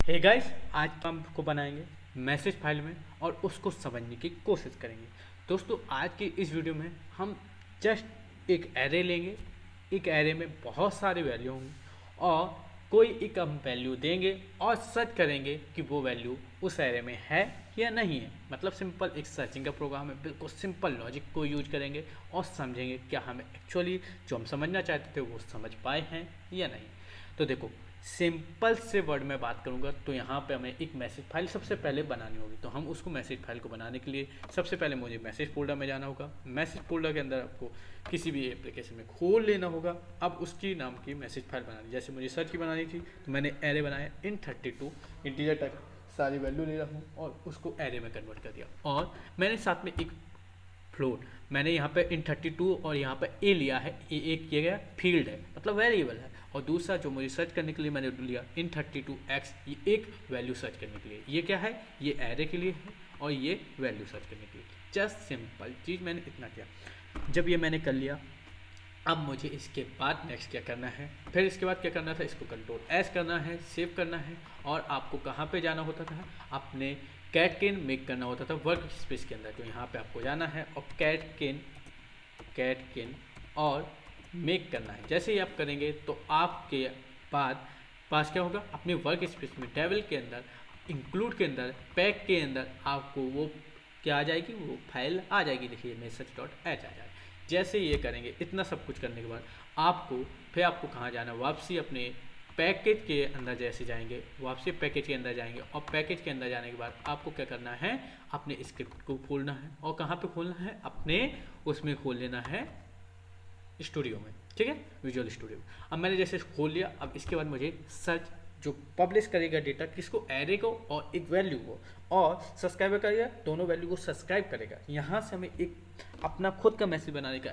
Hey guys, आज हम को बनाएंगे मैसेज फाइल में और उसको समझने की कोशिश करेंगे। दोस्तों, आज की इस वीडियो में हम जस्ट एक एरे लेंगे। एक एरे में बहुत सारे वैल्यू होंगे और कोई एक हम वैल्यू देंगे और सर्च करेंगे कि वो वैल्यू उस एरे में है या नहीं है। मतलब सिंपल एक सर्चिंग का प्रोग्राम है, बिल्कुल सिंपल लॉजिक को यूज करेंगे और समझेंगे क्या हमें एक्चुअली जो हम समझना चाहते थे वो समझ पाए हैं या नहीं। तो देखो, सिंपल से वर्ड में बात करूंगा तो यहाँ पे हमें एक मैसेज फाइल सबसे पहले बनानी होगी। तो हम उसको मैसेज फाइल को बनाने के लिए सबसे पहले मुझे मैसेज फोल्डर में जाना होगा। मैसेज फोल्डर के अंदर आपको किसी भी एप्लीकेशन में खोल लेना होगा। अब उसकी नाम की मैसेज फाइल बनानी, जैसे मुझे सर्च की बनानी थी तो मैंने एरे बनाया इन32 इंटीजर तक सारी वैल्यू ले रहा हूँ और उसको एरे में कन्वर्ट कर दिया। और मैंने साथ में एक फ्लोट, मैंने यहाँ पे इन32 और यहाँ पे ए लिया है। ए एक किया गया फील्ड है, मतलब वेरिएबल है। और दूसरा जो मुझे सर्च करने के लिए मैंने लिया इन32x, ये एक वैल्यू सर्च करने के लिए। ये क्या है? ये एरे के लिए है और ये वैल्यू सर्च करने के लिए। जस्ट सिंपल चीज़ मैंने इतना किया। जब ये मैंने कर लिया, अब मुझे इसके बाद नेक्स्ट क्या करना है, फिर इसके बाद क्या करना था, इसको कंट्रोल एस करना है, सेव करना है। और आपको कहाँ पे जाना होता था? अपने कैट केन मेक करना होता था वर्क स्पेस के अंदर। तो यहाँ पे आपको जाना है और कैट केन और मेक करना है। जैसे ही आप करेंगे तो आपके बाद पास क्या होगा, अपने वर्क स्पेस में टेबल के अंदर इंक्लूड के अंदर पैक के अंदर आपको वो क्या आ जाएगी, वो फाइल आ जाएगी। देखिए message.h आ जाएगी। जैसे ये करेंगे, इतना सब कुछ करने के बाद आपको कहाँ जाना है, वापसी अपने पैकेज के अंदर जैसे जाएंगे, वापसी पैकेज के अंदर जाएंगे और पैकेज के अंदर जाने के बाद आपको क्या करना है, अपने स्क्रिप्ट को खोलना है। और कहाँ पे खोलना है? अपने उसमें खोल लेना है स्टूडियो में, ठीक है, विजुअल स्टूडियो। अब मैंने जैसे खोल लिया, अब इसके बाद मुझे सर्च जो पब्लिश करेगा डेटा किसको, एरे को और एक वैल्यू को, और सब्सक्राइबर करेगा, दोनों वैल्यू को सब्सक्राइब करेगा। यहाँ से हमें एक अपना खुद का मैसेज बनाने का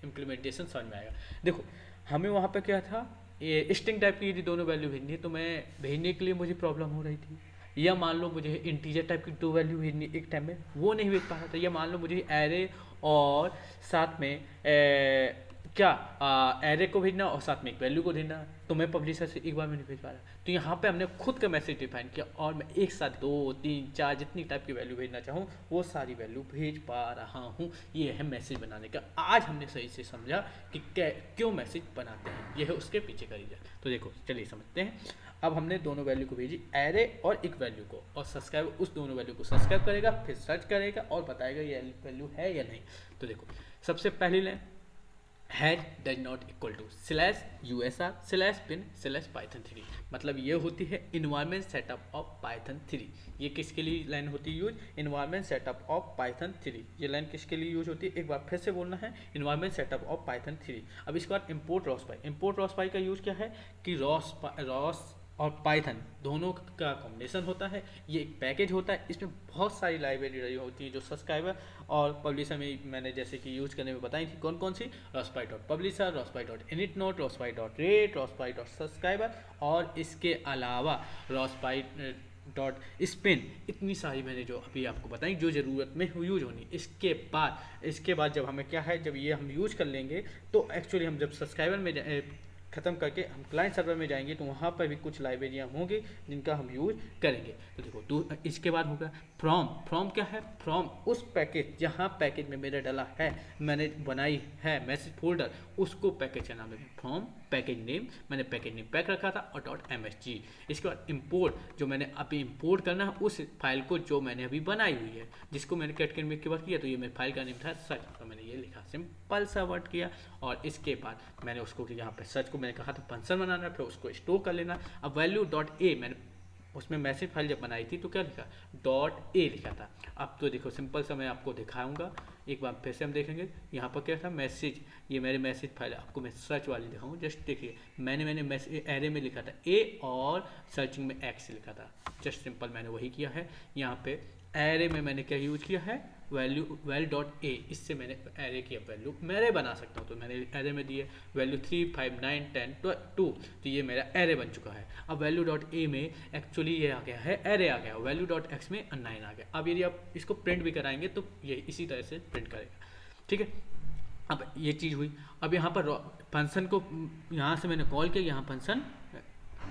इम्प्लीमेंटेशन समझ में आएगा। देखो, हमें वहाँ पे क्या था, ये स्ट्रिंग टाइप की यदि दोनों वैल्यू भेजनी है तो मैं भेजने के लिए मुझे प्रॉब्लम हो रही थी। या मान लो मुझे इंटीजर टाइप की दो वैल्यू भेजनी एक टाइम में, वो नहीं भेज पा रहा था। या मान लो मुझे एरे और साथ में एरे को भेजना और साथ में एक वैल्यू को भेजना, तो मैं पब्लिशर से एक बार में नहीं भेज पा रहा। तो यहाँ पे हमने खुद का मैसेज डिफाइन किया और मैं एक साथ 2 3 4 जितनी टाइप की वैल्यू भेजना चाहूँ वो सारी वैल्यू भेज पा रहा हूँ। ये है मैसेज बनाने का। आज हमने सही से समझा कि क्यों मैसेज बनाते हैं, ये है उसके पीछे का रीजन। तो देखो, चलिए समझते हैं। अब हमने दोनों वैल्यू को भेजी, एरे और एक वैल्यू को, और सब्सक्राइब उस दोनों वैल्यू को सब्सक्राइब करेगा, फिर सर्च करेगा और बताएगा ये वैल्यू है या नहीं। तो देखो, सबसे पहली line head does not equal to /usr/bin/python3, मतलब ये होती है इन्वायरमेंट सेटअप ऑफ पाइथन 3। ये किसके लिए लाइन होती है use? Environment setup of Python 3। ये लाइन किसके लिए यूज होती है? एक बार फिर से बोलना है, इन्वायरमेंट सेटअप ऑफ पाइथन 3। अब इसके बाद इम्पोर्ट रॉसपाई। इम्पोर्ट रॉसपाई का यूज क्या है कि रॉस और पाइथन दोनों का कॉम्बिनेशन होता है। ये एक पैकेज होता है, इसमें बहुत सारी लाइब्रेरी होती है जो सब्सक्राइबर और पब्लिशर में मैंने जैसे कि यूज करने में बताई थी। कौन कौन सी? rospi.publisher, rospi.initnode, rospi.rate, rospi.subscriber और इसके अलावा rospi.spin। इतनी सारी मैंने जो अभी आपको बताई जो ज़रूरत में यूज होनी। इसके बाद जब हमें क्या है, जब ये हम यूज कर लेंगे तो एक्चुअली हम जब सब्सक्राइबर में ख़त्म करके हम क्लाइंट सर्वर में जाएंगे तो वहाँ पर भी कुछ लाइब्रेरियाँ होंगी जिनका हम यूज करेंगे। तो देखो, इसके बाद होगा फ्रॉम। फ्रॉम क्या है? फ्रॉम उस पैकेज, जहाँ पैकेज में मेरा डाला है, मैंने बनाई है मैसेज फोल्डर, उसको पैकेज का नाम देंगे फ्रॉम पैकेज नेम। मैंने पैकेज नेम पैक रखा था और .msg। इसके बाद इम्पोर्ट, जो मैंने अभी इम्पोर्ट करना है उस फाइल को जो मैंने अभी बनाई हुई है, जिसको मैंने कैट कैन मेक के बाद किया। तो ये मेरी फाइल का नेम था सर्च, तो मैंने ये लिखा, सिंपल सा वर्ड किया। और इसके बाद मैंने उसको यहाँ पे सर्च को मैंने कहा था फंक्शन बनाना, फिर उसको स्टोर कर लेना। अब वैल्यू.a मैंने उसमें मैसेज फाइल जब बनाई थी तो क्या लिखा? .a लिखा था। अब तो देखो, सिंपल सा मैं आपको दिखाऊंगा, एक बार फिर से हम देखेंगे। यहाँ पर क्या था? मैसेज, ये मेरे मैसेज फाइल, आपको मैं सर्च वाली दिखाऊँ। जस्ट देखिए, मैंने मैसेज एरे में लिखा था a और सर्चिंग में x लिखा था। जस्ट सिंपल मैंने वही किया है। यहाँ पे एरे में मैंने क्या यूज किया है? वैल.a। इससे मैंने एरे की वैल्यू मेरे बना सकता हूँ। तो मैंने एरे में दिए वैल्यू 3 5 9 10 2, तो ये मेरा एरे बन चुका है। अब वैल्यू.a में एक्चुअली ये आ गया है, एरे आ गया। वैल्यू.x में 9 आ गया। अब यदि आप इसको प्रिंट भी कराएंगे तो ये इसी तरह से प्रिंट करेगा, ठीक है। अब ये चीज़ हुई। अब यहाँ पर फंक्शन को यहाँ से मैंने कॉल किया, यहाँ फंक्शन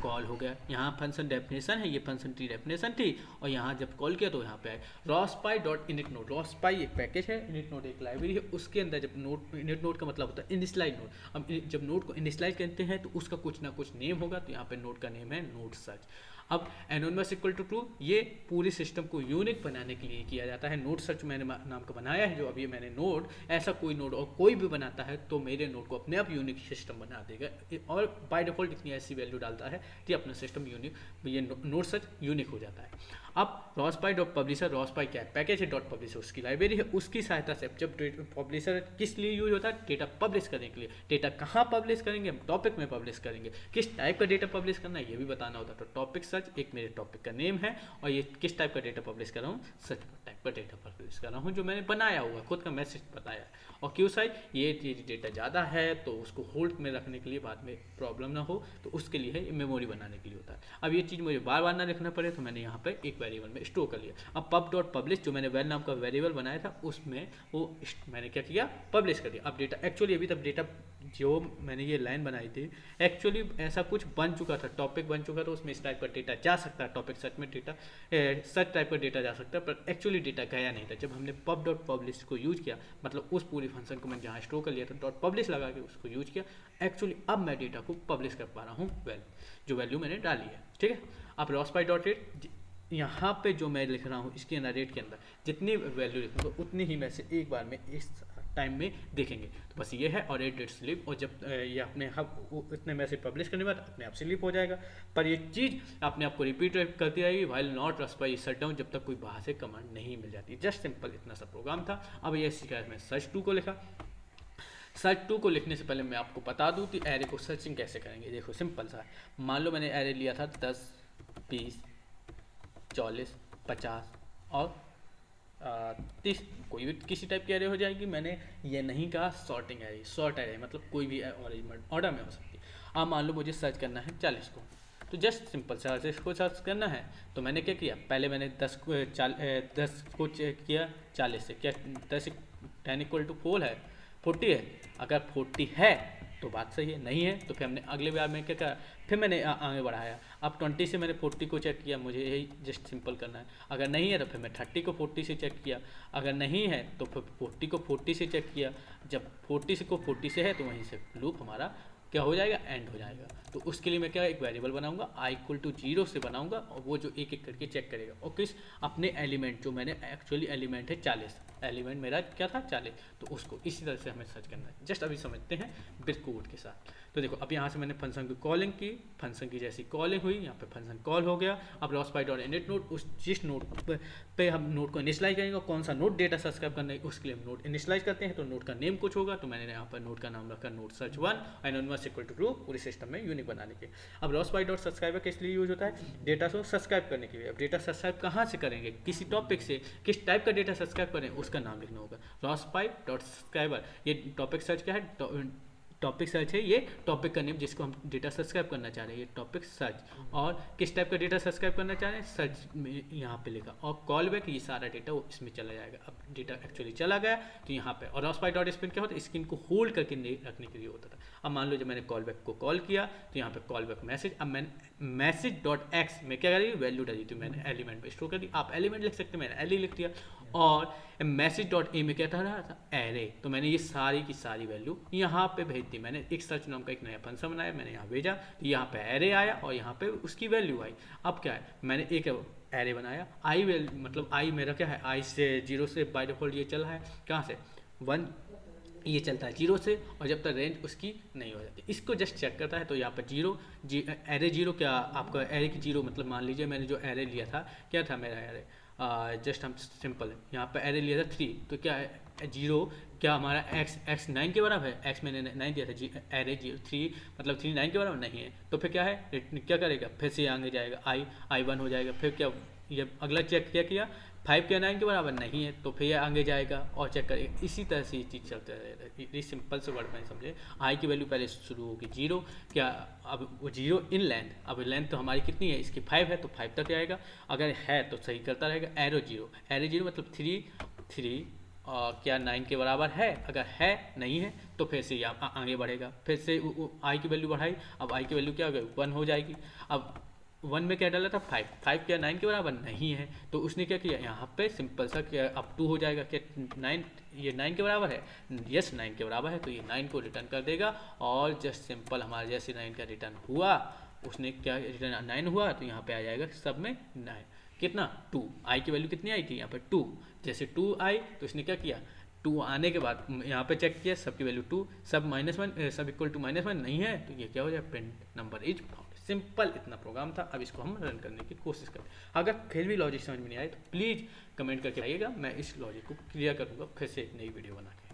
कॉल हो गया, यहाँ फंक्शन डेफिनेशन है, ये फंक्शन की डेफिनेशन थी, और यहाँ जब कॉल किया तो यहाँ पे आए रॉस्पाई डॉट इनिट नोड। रॉस्पाई एक पैकेज है, इनिट नोड एक लाइब्रेरी है, उसके अंदर जब नोड, इनिट नोड का मतलब होता है इनिशियलाइज नोड। अब जब नोड को इनिशियलाइज करते हैं तो उसका कुछ ना कुछ नेम होगा, तो यहाँ पे नोड का नेम है नोड सर्च। अब एनोनिमस इक्वल टू ट्रू, ये पूरी सिस्टम को यूनिक बनाने के लिए किया जाता है। नोड सर्च मैंने नाम का बनाया है, जो अभी मैंने नोड, ऐसा कोई नोड और कोई भी बनाता है तो मेरे नोड को अपने आप यूनिक सिस्टम बना देगा, और बाय डिफॉल्ट इतनी ऐसी वैल्यू डालता है कि अपना सिस्टम यूनिक, ये नोड सर्च यूनिक हो जाता है। अब रॉस्पाई डॉट पब्लिशर, रॉस्पाई क्या है, पैकेज है, डॉट पब्लिशर उसकी लाइब्रेरी है, उसकी सहायता से जब पब्लिशर किस लिए यूज होता है, डेटा पब्लिश करने के लिए। डेटा कहाँ पब्लिश करेंगे, हम टॉपिक में पब्लिश करेंगे। किस टाइप का डेटा पब्लिश करना है ये भी बताना होता है, तो टॉपिक सर्च एक मेरे टॉपिक का नेम है, और ये किस टाइप का डेटा पब्लिश कर रहा हूँ, सर्च टाइप का डेटा पब्लिश कर रहा हूँ, जो मैंने बनाया हुआ खुद का मैसेज बताया। और क्यू साइज, ये डेटा ज़्यादा है तो उसको होल्ड में रखने के लिए, बाद में प्रॉब्लम ना हो तो उसके लिए है, मेमोरी बनाने के लिए होता है। अब ये चीज़ मुझे बार बार ना लिखना पड़े तो मैंने यहाँ पे एक वेरिएबल में स्टोर कर लिया। अब पब डॉट पब्लिश, जो मैंने वेल नाम का वेरिएबल बनाया था उसमें वो मैंने क्या किया, पब्लिश कर दिया। अब डेटा एक्चुअली अभी तक डेटा जो मैंने ये लाइन बनाई थी, एक्चुअली ऐसा कुछ बन चुका था, टॉपिक बन चुका था, उसमें इस टाइप का डेटा जा सकता है, टॉपिक सर्च में डेटा सर्च टाइप का डेटा जा सकता है, पर एक्चुअली डेटा गया नहीं था। जब हमने पब डॉट पब्लिश को यूज किया, मतलब उस पूरी फंक्शन को मैं जहाँ स्टोर कर लिया था, डॉट पब्लिश लगा के उसको यूज किया, एक्चुअली अब मैं डेटा को पब्लिश कर पा रहा हूँ जो वैल्यू मैंने डाली है। ठीक है, अब रॉस्पाई डॉट रेट, यहाँ पे जो मैं लिख रहा हूँ इसके अंदर रेट के अंदर जितनी वैल्यू लिखूँगा उतनी ही में से एक बार में इस टाइम में देखेंगे, तो बस ये है। और एट डेट स्लिप, और जब ये अपने हम इतने में से पब्लिश करने के बाद अपने आप स्लिप हो जाएगा, पर ये चीज़ अपने आप को रिपीट करती रहेगी व्हाइल नॉट रॉस्पाई शट डाउन, जब तक कोई बाहर से कमांड नहीं मिल जाती। जस्ट सिंपल इतना सा प्रोग्राम था। अब ये सीखा मैं सर्च 2 को लिखा। सर्च 2 को लिखने से पहले मैं आपको बता दूं कि एरे को सर्चिंग कैसे करेंगे। देखो सिंपल सा है, मान लो मैंने एरे लिया था 10, 20, 40, 50 और 30, कोई भी किसी टाइप की एरे हो जाएगी। मैंने ये नहीं कहा सॉर्टिंग एरे, शॉर्ट एरे मतलब कोई भी ऑर्डर में हो सकती है। अब मान लो मुझे सर्च करना है 40 को, तो जस्ट सिंपल सर्च को सर्च करना है। तो मैंने क्या किया, पहले मैंने 10 को चेक किया 40 से, क्या 10 इक्वल टू 4 है, 40 है। अगर 40 है तो बात सही है, नहीं है तो फिर हमने अगले बार में क्या करा, फिर मैंने आगे बढ़ाया। अब 20 से मैंने 40 को चेक किया, मुझे यही जस्ट सिंपल करना है। अगर नहीं है तो फिर मैं 30 को 40 से चेक किया, अगर नहीं है तो फिर 40 को 40 से चेक किया। जब 40 को 40 से है तो वहीं से लूप हमारा क्या हो जाएगा, एंड हो जाएगा। तो उसके लिए मैं क्या एक वेरिएबल बनाऊंगा, i इक्वल टू 0 से बनाऊंगा, और वो जो एक एक करके चेक करेगा। और किस अपने एलिमेंट, जो मैंने एक्चुअली एलिमेंट है 40, एलिमेंट मेरा क्या था 40, तो उसको इसी तरह से हमें सर्च करना है। जस्ट अभी समझते हैं विद कोड के साथ। तो देखो अब यहाँ से मैंने फंक्शन की कॉलिंग की, फंक्शन की जैसी कॉलिंग हुई, यहाँ पे फंक्शन कॉल हो गया। अब रॉस्पाई डॉट इनिट नोड, उस जिस नोड पे हम नोड को इनिशियलाइज करेंगे, कौन सा नोड डेटा सब्सक्राइब करना है उसके लिए हम नोड इनिशियलाइज करते हैं, तो नोड का नेम कुछ होगा। तो मैंने यहाँ पर नोड का नाम रखा node search 1, anonymous equal to true, पूरे सिस्टम में यूनिक बनाने के। अब रॉस्पाई डॉट सब्सक्राइबर किस लिए यूज होता है, डेटा को सब्सक्राइब करने के लिए। अब डेटा सब्सक्राइब कहाँ से करेंगे, किसी टॉपिक से, किस टाइप का डेटा सब्सक्राइब करें उसका नाम लिखना होगा। रॉस्पाई डॉट सब्सक्राइबर, ये टॉपिक सर्च क्या है, टॉपिक सर्च है, ये टॉपिक का नेम जिसको हम डेटा सब्सक्राइब करना चाह रहे हैं, ये टॉपिक सर्च। और किस टाइप का डेटा सब्सक्राइब करना चाह रहे हैं, सर्च में यहाँ पे लिखा। और कॉल बैक, ये सारा डेटा वो इसमें चला जाएगा। अब डेटा एक्चुअली चला गया तो यहाँ पे। और रॉस्पाई डॉट स्पिन क्या होता है, स्क्रीन को होल्ड करके रखने के लिए होता था। अब मान लो जब मैंने कॉल बैक को कॉल किया तो यहाँ पे कॉल बैक मैसेज, अब मैंने मैसेज डॉट एक्स में क्या करी, वैल्यू डाली थी, मैंने एलिमेंट में स्टोर कर दी। आप एलिमेंट लिख सकते हैं, मैंने एली लिख दिया। और मैसेज डॉट ए में क्या था, एरे, तो मैंने ये सारी की सारी वैल्यू यहाँ पे भेज दी। मैंने एक सर्च नाम का एक नया फंक्शन बनाया, मैंने यहाँ भेजा, तो यहाँ पे एरे आया और यहाँ पे उसकी वैल्यू आई। अब क्या है, मैंने एक एरे बनाया, आई वैल्यू मतलब आई मेरा क्या है, आई से 0 से बाय डिफॉल्ट ये चला है, कहाँ से 1, ये चलता है 0 से, और जब तक रेंज उसकी नहीं हो जाती इसको जस्ट चेक करता है। तो यहाँ पर 0 एरे 0, क्या आपका एरे की 0 मतलब मान लीजिए मैंने जो एरे लिया था, क्या था मेरा एरे, जस्ट हम सिंपल यहाँ पे एरे लिया था 3, तो क्या है 0, क्या हमारा x 9 के बराबर है, x मैंने 9 दिया था, एरे 3 मतलब 3 9 के बराबर नहीं है, तो फिर क्या है, क्या करेगा, फिर से आगे जाएगा, i 1 हो जाएगा। फिर क्या, ये अगला चेक क्या किया, 5 क्या 9 के बराबर नहीं है, तो फिर आगे जाएगा और चेक करेगा। इसी तरह से ये चीज़ चलता रहेगा। ये सिंपल से वर्ड में समझे, आई की वैल्यू पहले शुरू होगी 0, क्या अब वो 0 इन लेंथ, अब लेंथ तो हमारी कितनी है, इसकी 5 है, तो 5 तक जाएगा, अगर है तो सही करता रहेगा। एरो 0 मतलब 3 क्या 9 के बराबर है, अगर है नहीं है तो फिर से ये आगे बढ़ेगा, फिर से आई की वैल्यू बढ़ाई, अब आई की वैल्यू क्या हो गई 1 हो जाएगी। अब 1 में क्या डाला था 5 क्या 9 के बराबर नहीं है, तो उसने क्या किया यहाँ पे सिंपल सा क्या अब 2 हो जाएगा, क्या 9 ये 9 के बराबर है, यस 9 के बराबर है, तो ये 9 को रिटर्न कर देगा। और जस्ट सिंपल हमारा जैसे 9 का रिटर्न हुआ, उसने क्या रिटर्न 9 हुआ, तो यहाँ पे आ जाएगा सब में 9 कितना 2, आई की वैल्यू कितनी आई थी यहाँ पे 2, जैसे 2 आई तो इसने क्या किया 2 आने के बाद यहाँ पे चेक किया सबकी वैल्यू 2, सब -1 सब इक्वल टू -1 नहीं है, तो ये क्या हो जाए print number is found. Simple इतना प्रोग्राम था। अब इसको हम रन करने की कोशिश करें। अगर फिर भी लॉजिक समझ में नहीं आए तो प्लीज़ कमेंट करके आइएगा, मैं इस लॉजिक को क्लियर करूँगा फिर से एक नई वीडियो बना के।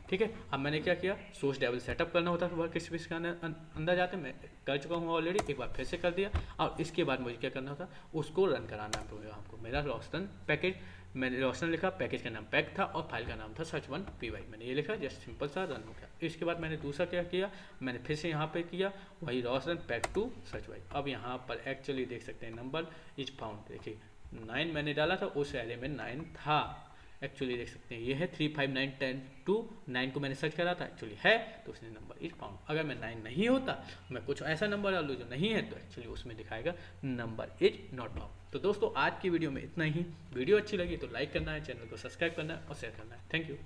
ठीक है, अब मैंने क्या किया सोर्स टेबल सेटअप करना होता है वर्क स्पेस के अंदर जाते मैं कर चुका हूँ ऑलरेडी, एक बार फिर से कर दिया। और इसके बाद मुझे क्या करना होता उसको रन कराना है प्रोग्राम को। मेरा रोस्टन पैकेज, मैंने रोस्टन लिखा, पैकेज का नाम पैक था और फाइल का नाम था search1py, मैंने ये लिखा, जस्ट सिंपल सा रन हो गया। इसके बाद मैंने दूसरा क्या किया, मैंने फिर से यहाँ पे किया वही रोस्टन पैक टू search1। अब यहाँ पर एक्चुअली देख सकते हैं नंबर इज फाउंड, देखिए 9 मैंने डाला था, उस एरे में 9 था, एक्चुअली देख सकते हैं ये है 3 5 9 10 2, 9 को मैंने सर्च करा था एक्चुअली है, तो उसने नंबर इज फाउंड। अगर मैं 9 नहीं होता मैं कुछ ऐसा नंबर डाल दूँ जो नहीं है, तो एक्चुअली उसमें दिखाएगा नंबर इज नॉट फाउंड। तो दोस्तों आज की वीडियो में इतना ही। वीडियो अच्छी लगी तो लाइक करना है, चैनल को सब्सक्राइब करना है और शेयर करना है। Thank you.